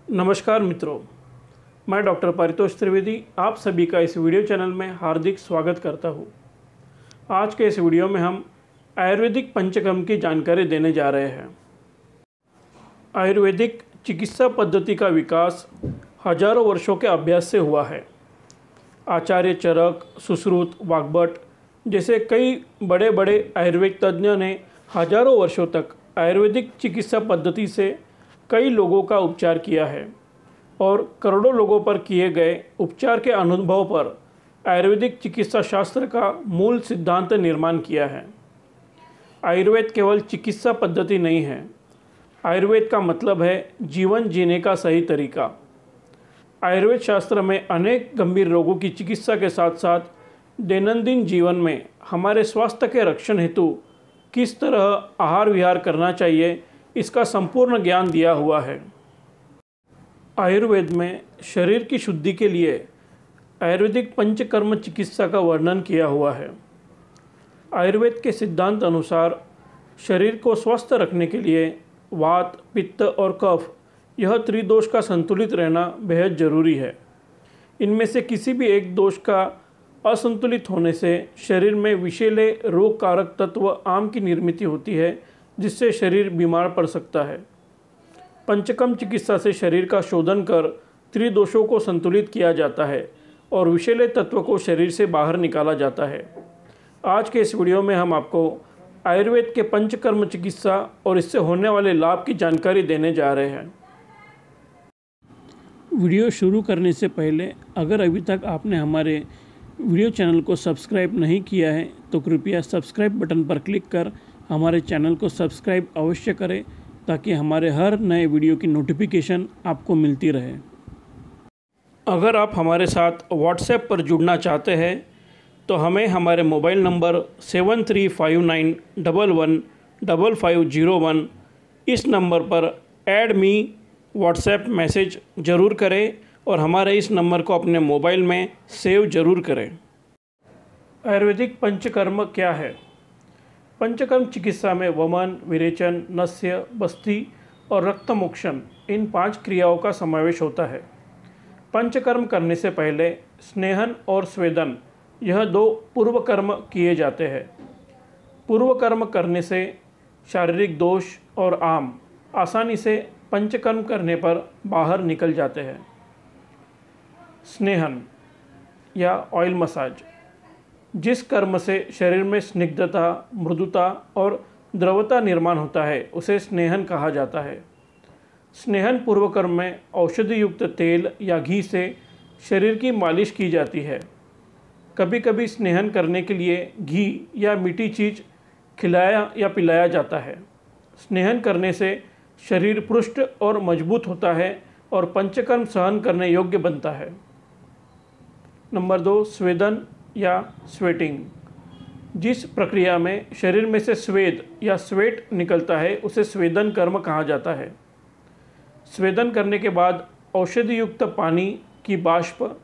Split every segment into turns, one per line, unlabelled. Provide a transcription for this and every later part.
नमस्कार मित्रों, मैं डॉक्टर परितोष त्रिवेदी आप सभी का इस वीडियो चैनल में हार्दिक स्वागत करता हूँ। आज के इस वीडियो में हम आयुर्वेदिक पंचकर्म की जानकारी देने जा रहे हैं। आयुर्वेदिक चिकित्सा पद्धति का विकास हजारों वर्षों के अभ्यास से हुआ है। आचार्य चरक, सुश्रुत, वाग्भट जैसे कई बड़े बड़े आयुर्वेद तज्ञों ने हजारों वर्षों तक आयुर्वेदिक चिकित्सा पद्धति से कई लोगों का उपचार किया है और करोड़ों लोगों पर किए गए उपचार के अनुभव पर आयुर्वेदिक चिकित्सा शास्त्र का मूल सिद्धांत निर्माण किया है। आयुर्वेद केवल चिकित्सा पद्धति नहीं है। आयुर्वेद का मतलब है जीवन जीने का सही तरीका। आयुर्वेद शास्त्र में अनेक गंभीर रोगों की चिकित्सा के साथ साथ दैनंदिन जीवन में हमारे स्वास्थ्य के रक्षण हेतु किस तरह आहार विहार करना चाहिए, इसका संपूर्ण ज्ञान दिया हुआ है। आयुर्वेद में शरीर की शुद्धि के लिए आयुर्वेदिक पंचकर्म चिकित्सा का वर्णन किया हुआ है। आयुर्वेद के सिद्धांत अनुसार शरीर को स्वस्थ रखने के लिए वात, पित्त और कफ यह त्रिदोष का संतुलित रहना बेहद जरूरी है। इनमें से किसी भी एक दोष का असंतुलित होने से शरीर में विषैले रोग कारक तत्व आम की निर्मित होती है, जिससे शरीर बीमार पड़ सकता है। पंचकर्म चिकित्सा से शरीर का शोधन कर त्रिदोषों को संतुलित किया जाता है और विषैले तत्व को शरीर से बाहर निकाला जाता है। आज के इस वीडियो में हम आपको आयुर्वेद के पंचकर्म चिकित्सा और इससे होने वाले लाभ की जानकारी देने जा रहे हैं। वीडियो शुरू करने से पहले अगर अभी तक आपने हमारे वीडियो चैनल को सब्सक्राइब नहीं किया है तो कृपया सब्सक्राइब बटन पर क्लिक कर हमारे चैनल को सब्सक्राइब अवश्य करें ताकि हमारे हर नए वीडियो की नोटिफिकेशन आपको मिलती रहे। अगर आप हमारे साथ व्हाट्सएप पर जुड़ना चाहते हैं तो हमें हमारे मोबाइल नंबर 7359115501 इस नंबर पर ऐड मी व्हाट्सएप मैसेज ज़रूर करें और हमारे इस नंबर को अपने मोबाइल में सेव ज़रूर करें। आयुर्वेदिक पंचकर्म क्या है? पंचकर्म चिकित्सा में वमन, विरेचन, नस्य, बस्ती और रक्तमोक्षण इन 5 क्रियाओं का समावेश होता है। पंचकर्म करने से पहले स्नेहन और स्वेदन यह 2 पूर्व कर्म किए जाते हैं। पूर्व कर्म करने से शारीरिक दोष और आम आसानी से पंचकर्म करने पर बाहर निकल जाते हैं। स्नेहन या ऑयल मसाज, जिस कर्म से शरीर में स्निग्धता, मृदुता और द्रवता निर्माण होता है उसे स्नेहन कहा जाता है। स्नेहन पूर्व कर्म में औषधि युक्त तेल या घी से शरीर की मालिश की जाती है। कभी कभी स्नेहन करने के लिए घी या मीठी चीज़ खिलाया या पिलाया जाता है। स्नेहन करने से शरीर पुष्ट और मजबूत होता है और पंचकर्म सहन करने योग्य बनता है। नंबर 2, स्वेदन या स्वेटिंग, जिस प्रक्रिया में शरीर में से स्वेद या स्वेट निकलता है उसे स्वेदन कर्म कहा जाता है। स्वेदन करने के बाद औषधि युक्त पानी की बाष्प,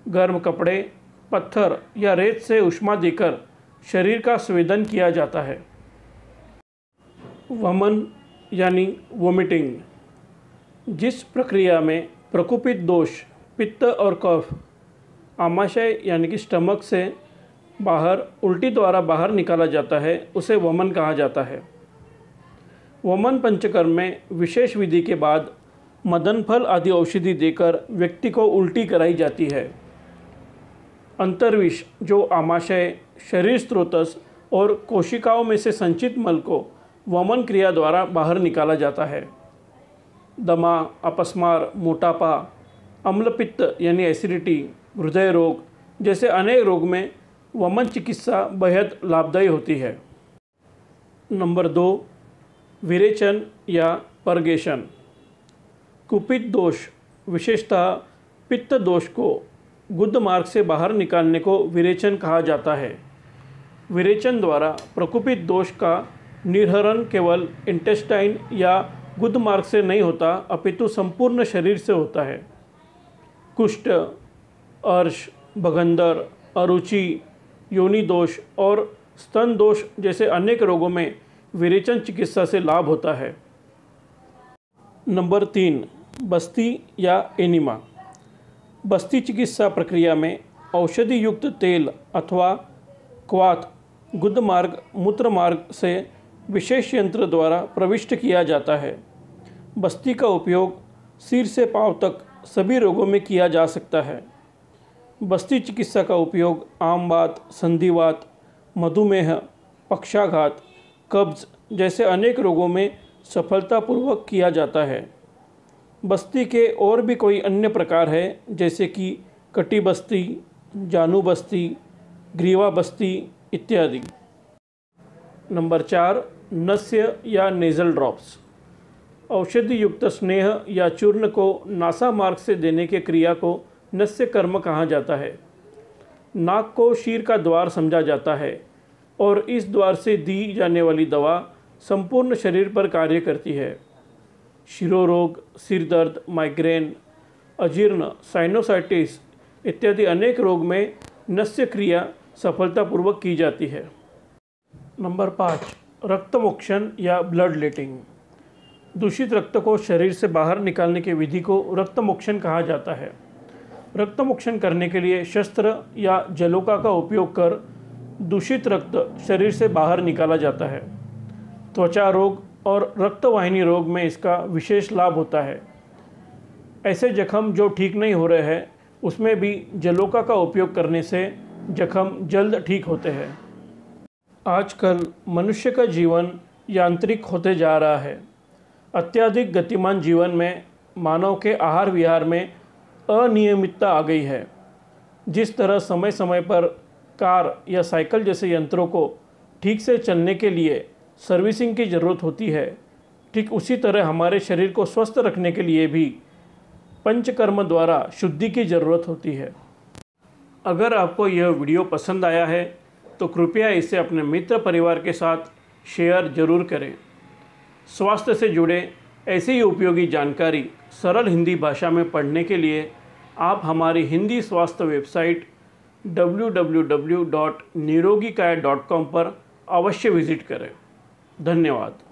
गर्म कपड़े, पत्थर या रेत से ऊष्मा देकर शरीर का स्वेदन किया जाता है। वमन यानी वोमिटिंग, जिस प्रक्रिया में प्रकोपित दोष, पित्त और कफ आमाशय यानी कि स्टमक से बाहर उल्टी द्वारा बाहर निकाला जाता है उसे वमन कहा जाता है। वमन पंचकर्म में विशेष विधि के बाद मदन फल आदि औषधि देकर व्यक्ति को उल्टी कराई जाती है। अंतर्विष, जो आमाशय, शरीर स्त्रोतस और कोशिकाओं में से संचित मल को वमन क्रिया द्वारा बाहर निकाला जाता है। दमा, अपस्मार, मोटापा, अम्लपित्त यानी एसिडिटी, हृदय रोग जैसे अनेक रोग में वमन चिकित्सा बेहद लाभदायी होती है। नंबर 2, विरेचन या पर्गेशन। कुपित दोष, विशेषतः पित्त दोष को गुद मार्ग से बाहर निकालने को विरेचन कहा जाता है। विरेचन द्वारा प्रकुपित दोष का निर्हरण केवल इंटेस्टाइन या गुद मार्ग से नहीं होता अपितु संपूर्ण शरीर से होता है। कुष्ठ, अर्श, भगंदर, अरुचि, योनि दोष और स्तन दोष जैसे अनेक रोगों में विरेचन चिकित्सा से लाभ होता है। नंबर 3, बस्ती या एनिमा। बस्ती चिकित्सा प्रक्रिया में औषधि युक्त तेल अथवा क्वाथ गुद मार्ग मूत्र मार्ग से विशेष यंत्र द्वारा प्रविष्ट किया जाता है। बस्ती का उपयोग सिर से पांव तक सभी रोगों में किया जा सकता है। बस्ती चिकित्सा का उपयोग आमवात, संधिवात, मधुमेह, पक्षाघात, कब्ज जैसे अनेक रोगों में सफलतापूर्वक किया जाता है। बस्ती के और भी कोई अन्य प्रकार है, जैसे कि कटी बस्ती, जानू बस्ती, ग्रीवा बस्ती इत्यादि। नंबर 4, नस्य या नेज़ल ड्रॉप्स। औषधि युक्त स्नेह या चूर्ण को नासा मार्ग से देने के क्रिया को नस्य कर्म कहा जाता है। नाक को शीर का द्वार समझा जाता है और इस द्वार से दी जाने वाली दवा संपूर्ण शरीर पर कार्य करती है। शिरोरोग, सिर दर्द, माइग्रेन, अजीर्ण, साइनोसाइटिस इत्यादि अनेक रोग में नस्य क्रिया सफलतापूर्वक की जाती है। नंबर 5, रक्तमोक्षण या ब्लड लेटिंग। दूषित रक्त को शरीर से बाहर निकालने की विधि को रक्तमोक्षण कहा जाता है। रक्तमोक्षण करने के लिए शस्त्र या जलोका का उपयोग कर दूषित रक्त शरीर से बाहर निकाला जाता है। त्वचा रोग और रक्तवाहिनी रोग में इसका विशेष लाभ होता है। ऐसे जख्म जो ठीक नहीं हो रहे हैं उसमें भी जलोका का उपयोग करने से जख्म जल्द ठीक होते हैं। आजकल मनुष्य का जीवन यांत्रिक होते जा रहा है। अत्यधिक गतिमान जीवन में मानव के आहार विहार में अनियमितता आ गई है। जिस तरह समय समय पर कार या साइकिल जैसे यंत्रों को ठीक से चलने के लिए सर्विसिंग की ज़रूरत होती है, ठीक उसी तरह हमारे शरीर को स्वस्थ रखने के लिए भी पंचकर्म द्वारा शुद्धि की ज़रूरत होती है। अगर आपको यह वीडियो पसंद आया है तो कृपया इसे अपने मित्र परिवार के साथ शेयर जरूर करें। स्वास्थ्य से जुड़े ऐसी ही उपयोगी जानकारी सरल हिंदी भाषा में पढ़ने के लिए आप हमारी हिंदी स्वास्थ्य वेबसाइट www.nirogikaya.com पर अवश्य विज़िट करें। धन्यवाद।